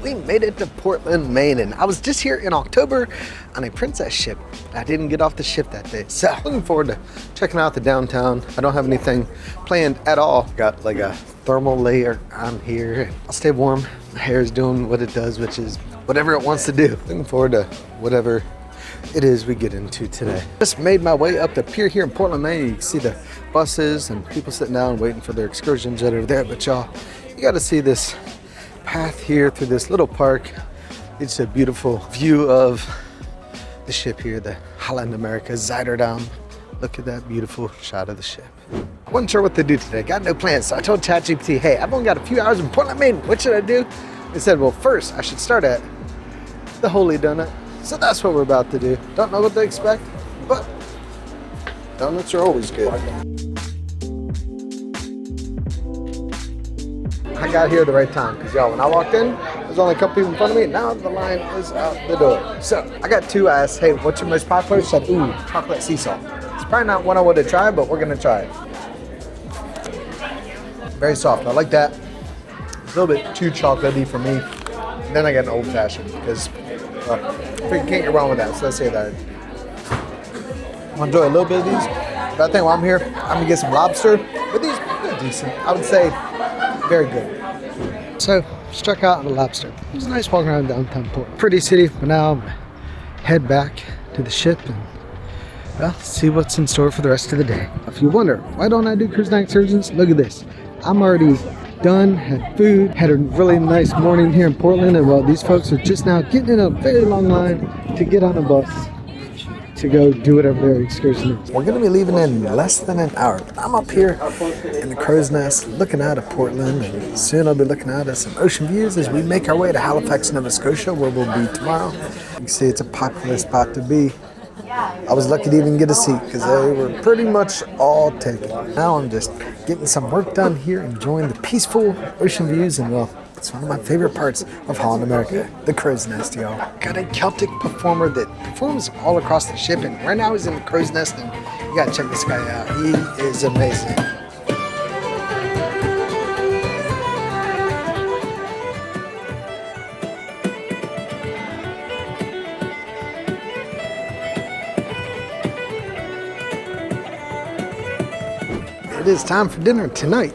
we made it to Portland, Maine, and I was just here in October on a princess ship. I didn't get off the ship that day, so looking forward to checking out the downtown. I don't have anything planned at all. Got like a thermal layer on here. I'll stay warm. My hair is doing what it does, which is whatever it wants to do. Looking forward to whatever it is we get into today. Just made my way up the pier here in Portland, Maine. You can see the buses and people sitting down waiting for their excursions that are there, but y'all, you got to see this path here through this little park. It's a beautiful view of the ship here, the Holland America Zuiderdam. Look at that beautiful shot of the ship. I wasn't sure what to do today, got no plans, so I told ChatGPT, hey, I've only got a few hours in Portland, Maine, what should I do? He said, well, first I should start at the Holy Donut. So that's what we're about to do. Don't know what to expect, but donuts are always good. I got here at the right time, because y'all, when I walked in, there's only a couple people in front of me. Now the line is out the door. So I got two. I asked, hey, what's your most popular? She said, ooh, chocolate sea salt. It's probably not one I would have tried, but we're gonna try it. Very soft, I like that. It's a little bit too chocolatey for me. And then I got an old fashioned, because can't get wrong with that, so let's say that. I'm gonna enjoy a little bit of these, but I think while I'm here, I'm gonna get some lobster. But these are decent, I would say very good. So, struck out on the lobster. It was nice walking around downtown Portland. Pretty city, but now I'm head back to the ship and well, see what's in store for the rest of the day. If you wonder, why don't I do cruise night excursions? Look at this. I'm already done, had food, had a really nice morning here in Portland, and well, these folks are just now getting in a very long line to get on a bus to go do whatever their excursion is. We're gonna be leaving in less than an hour. I'm up here in the crow's nest looking out at Portland, and soon I'll be looking out at some ocean views as we make our way to Halifax, Nova Scotia, where we'll be tomorrow. You can see it's a popular spot to be. I was lucky to even get a seat because they were pretty much all taken. Now I'm just getting some work done here, enjoying the peaceful ocean views, and well, it's one of my favorite parts of Holland America, the crow's nest, y'all. Got a Celtic performer that performs all across the ship, and right now he's in the crow's nest, and you gotta check this guy out. He is amazing. It is time for dinner tonight.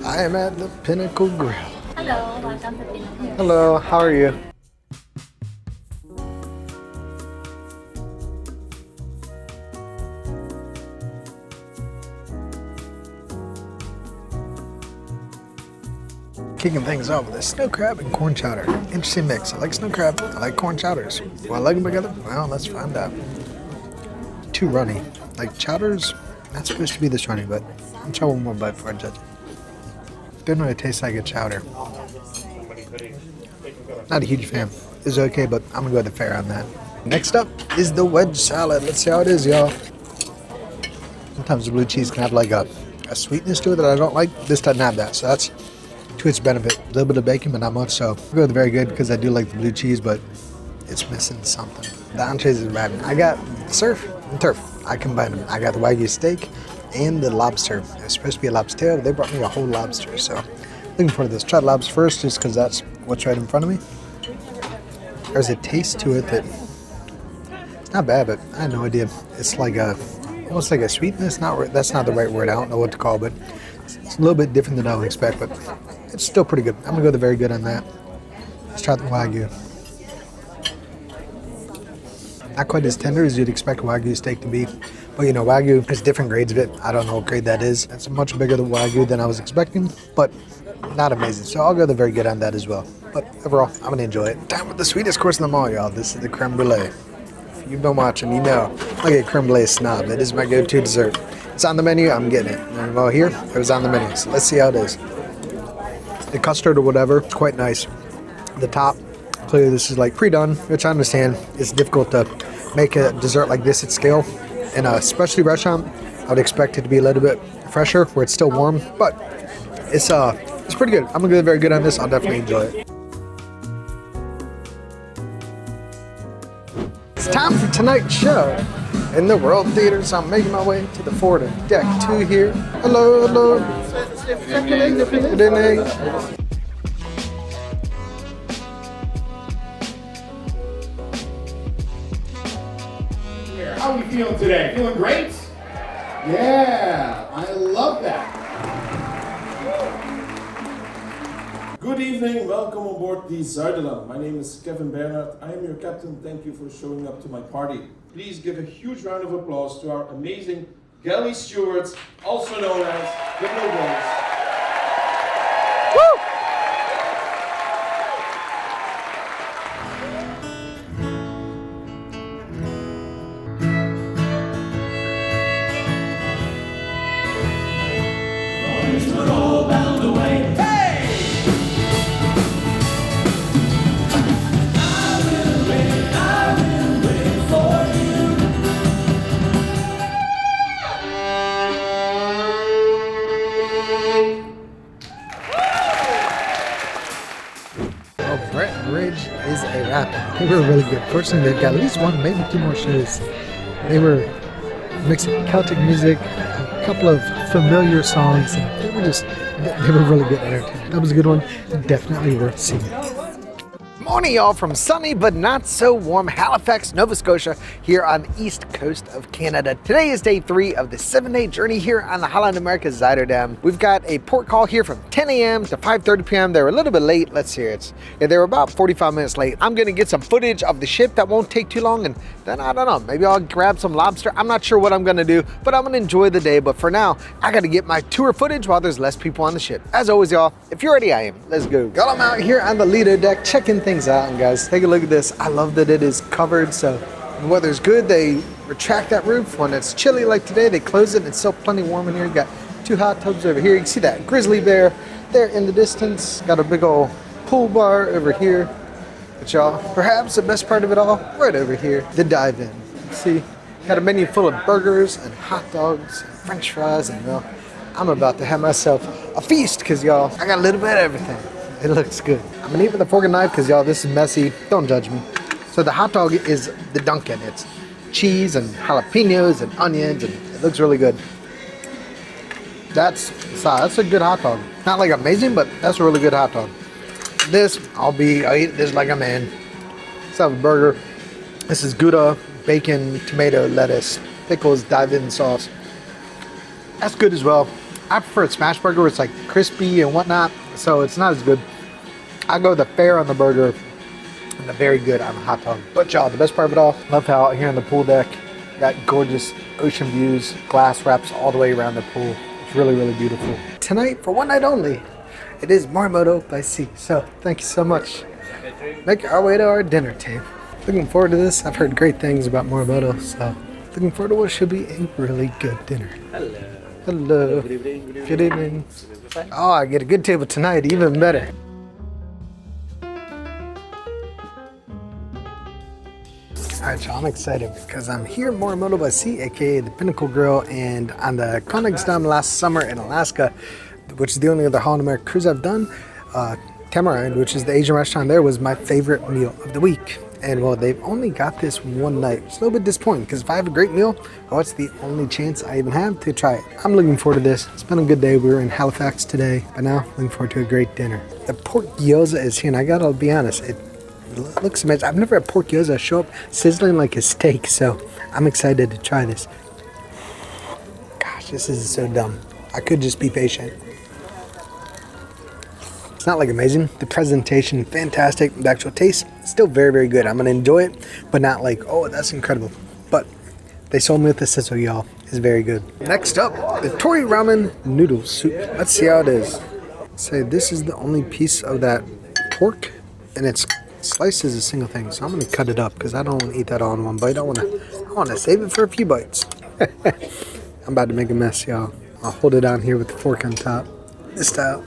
I am at the Pinnacle Grill. Hello, welcome to Pinnacle. Hello, how are you? Kicking things off with a snow crab and corn chowder. Interesting mix. I like snow crab, I like corn chowders. Do I like them together? Well, let's find out. Too runny. Like chowders, not supposed to be this runny, but I'll try one more bite before I judge it. Didn't really taste like a chowder. Not a huge fan. It's okay, but I'm gonna go with the fair on that. Next up is the wedge salad. Let's see how it is, y'all. Sometimes the blue cheese can have like a sweetness to it that I don't like. This doesn't have that, so that's to its benefit. A little bit of bacon, but not much, so I'll go with the very good because I do like the blue cheese, but it's missing something. The entrees is bad. I got surf and turf. I combined them. I got the Wagyu steak and the lobster. It was supposed to be a lobster tail, but they brought me a whole lobster, so looking forward to this. Try the lobster first just because that's what's right in front of me. There's a taste to it that it's not bad, but I had no idea. It's like almost like a sweetness. That's not the right word. I don't know what to call it, but it's a little bit different than I would expect, but it's still pretty good. I'm gonna go the very good on that. Let's try the Wagyu. Not quite as tender as you'd expect a Wagyu steak to be. But you know, Wagyu, there's different grades of it. I don't know what grade that is. It's much bigger than Wagyu than I was expecting, but not amazing. So I'll go the very good on that as well. But overall, I'm gonna enjoy it. Time with the sweetest course in them all, y'all. This is the creme brulee. If you've been watching, you know I get creme brulee snob. It is my go-to dessert. It's on the menu, I'm getting it. And well, here, it was on the menu. So let's see how it is. The custard or whatever, it's quite nice. The top, clearly this is like pre-done, which I understand. It's difficult to make a dessert like this at scale. In a specialty restaurant, I would expect it to be a little bit fresher, where it's still warm, but it's pretty good. I'm gonna go very good on this. I'll definitely enjoy it. It's time for tonight's show in the World Theater, so I'm making my way to the forward of deck 2 here. Hello, hello. Good evening. feeling today? Feeling great? Yeah, I love that. Good evening, welcome on board the Zuiderdam. My name is Kevin Bernhard. I am your captain. Thank you for showing up to my party. Please give a huge round of applause to our amazing galley stewards, also known as the Nobles. Woo! Is a wrap. They were really good. Fortunately, they've got at least one, maybe two more shows. They were mixing Celtic music, a couple of familiar songs, and they were really good entertainment. That was a good one. Definitely worth seeing. Morning, y'all, from sunny but not so warm Halifax, Nova Scotia, here on the east coast of Canada. Today is day 3 of the 7-day journey here on the Holland America Zuiderdam. We've got a port call here from 10 a.m. to 5:30 p.m. They were a little bit late. Let's hear it. Yeah, they were about 45 minutes late. I'm gonna get some footage of the ship. That won't take too long, and then I don't know, maybe I'll grab some lobster. I'm not sure what I'm gonna do, but I'm gonna enjoy the day. But for now, I gotta get my tour footage while there's less people on the ship. As always, y'all, if you're ready, I am. Let's go. Y'all, I'm out here on the Lido deck checking things out, and guys, take a look at this. I love that it is covered, so when the weather's good, they retract that roof. When it's chilly like today, they close it, and it's still plenty warm in here. You got 2 hot tubs over here. You can see that grizzly bear there in the distance. Got a big old pool bar over here. But y'all, perhaps the best part of it all, right over here, the dive-in. See, got a menu full of burgers and hot dogs and french fries, and well, I'm about to have myself a feast, because y'all, I got a little bit of everything. It looks good. I'm gonna eat with a fork and knife because y'all, this is messy. Don't judge me. So the hot dog is the Dunkin'. It's cheese and jalapenos and onions, and it looks really good. That's a good hot dog. Not like amazing, but that's a really good hot dog. This, I'll eat this like a man. Let's have a burger. This is Gouda, bacon, tomato, lettuce, pickles, dive-in sauce. That's good as well. I prefer a smash burger where it's like crispy and whatnot, so it's not as good. I go the fair on the burger and the very good on the hot dog. But y'all, the best part of it all, love how out here on the pool deck, got gorgeous ocean views, glass wraps all the way around the pool. It's really, really beautiful. Tonight, for one night only, it is Morimoto by sea. So thank you so much. Make our way to our dinner table. Looking forward to this. I've heard great things about Morimoto, so looking forward to what should be a really good dinner. Hello. Hello. Good evening. Good evening. Oh, I get a good table tonight, even better. Alright, y'all, I'm excited because I'm here at Morimoto by Sea, aka the Pinnacle Grill, and on the Costa last summer in Alaska, which is the only other Holland America cruise I've done. Tamarind, which is the Asian restaurant there, was my favorite meal of the week. And well, they've only got this one night. It's a little bit disappointing because if I have a great meal, oh, it's the only chance I even have to try it. I'm looking forward to this. It's been a good day. We were in Halifax today, but now looking forward to a great dinner. The pork gyoza is here, and I gotta be honest, it looks amazing. I've never had pork gyoza show up sizzling like a steak, so I'm excited to try this. Gosh, this is so dumb. I could just be patient. It's not like amazing. The presentation, fantastic. The actual taste, still very, very good. I'm gonna enjoy it, but not like, oh, that's incredible. But they sold me with the sizzle, y'all. It's very good. Next up, the tori ramen noodle soup. Let's see how it is. Say this is the only piece of that pork, and it's sliced as a single thing. So I'm gonna cut it up because I don't want to eat that all in one bite. I wanna save it for a few bites. I'm about to make a mess, y'all. I'll hold it on here with the fork on top. This style.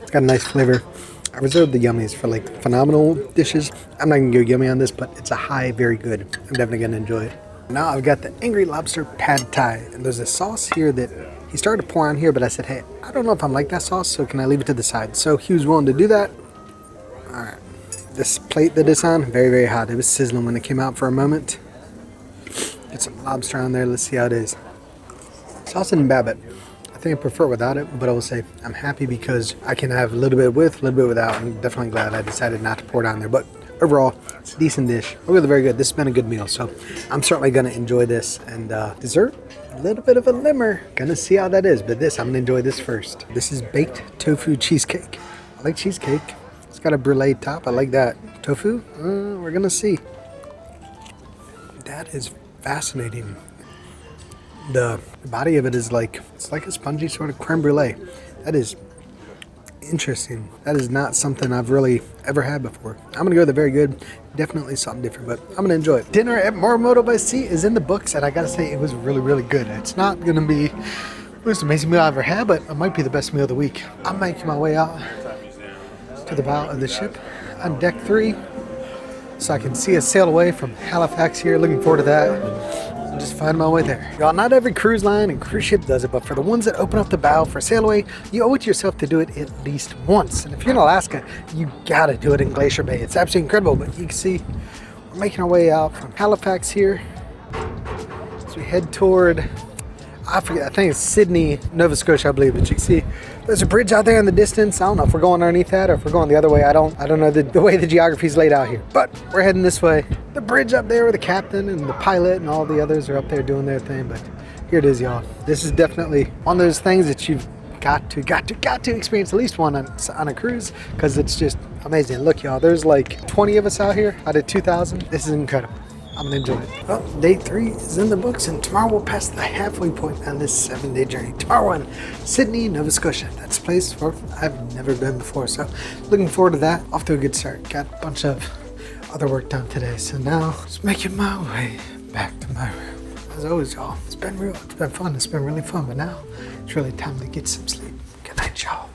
It's got a nice flavor. I reserved the yummies for like phenomenal dishes. I'm not gonna go yummy on this, but it's a high, very good. I'm definitely gonna enjoy it. Now I've got the Angry Lobster Pad Thai, and there's a sauce here that he started to pour on here, but I said, hey, I don't know if I'm like that sauce, so can I leave it to the side? So he was willing to do that. All right, this plate that it's on, very, very hot. It was sizzling when it came out for a moment. Get some lobster on there. Let's see how it is. Sauce isn't bad, but I think I prefer it without it, but I will say I'm happy because I can have a little bit with, a little bit without. I'm definitely glad I decided not to pour it on there, but overall, decent dish. Really very good. This has been a good meal, so I'm certainly going to enjoy this. And dessert, a little bit of a limmer. Gonna see how that is, but this, I'm gonna enjoy this first. This is baked tofu cheesecake. I like cheesecake. It's got a brulee top. I like that. Tofu, we're gonna see. That is fascinating. The body of it is like, it's like a spongy sort of creme brulee. That is interesting. That is not something I've really ever had before. I'm gonna go with a very good, definitely something different, but I'm gonna enjoy it. Dinner at Morimoto by Sea is in the books, and I gotta say it was really, really good. It's not gonna be the most amazing meal I've ever had, but it might be the best meal of the week. I'm making my way out to the bow of the ship on deck 3, so I can see us sail away from Halifax here. Looking forward to that. Just find my way there. Y'all, not every cruise line and cruise ship does it, but for the ones that open up the bow for sail away, you owe it to yourself to do it at least once. And if you're in Alaska, you gotta do it in Glacier Bay. It's absolutely incredible, but you can see we're making our way out from Halifax here. So we head toward, I think it's Sydney, Nova Scotia, I believe, but you can see there's a bridge out there in the distance. I don't know if we're going underneath that or if we're going the other way. I don't know the way the geography is laid out here, but we're heading this way. The bridge up there with the captain and the pilot and all the others are up there doing their thing, but here it is, y'all. This is definitely one of those things that you've got to experience at least one on a cruise, because it's just amazing. Look, y'all, there's like 20 of us out here out of 2,000. This is incredible. I'm gonna enjoy it. Well, day 3 is in the books, and tomorrow we'll pass the halfway point on this 7-day journey. Tomorrow in Sydney, Nova Scotia. That's a place where I've never been before, so looking forward to that. Off to a good start. Got a bunch of other work done today, so now just making my way back to my room. As always, y'all, it's been real. It's been fun. It's been really fun, but now it's really time to get some sleep. Good night, y'all.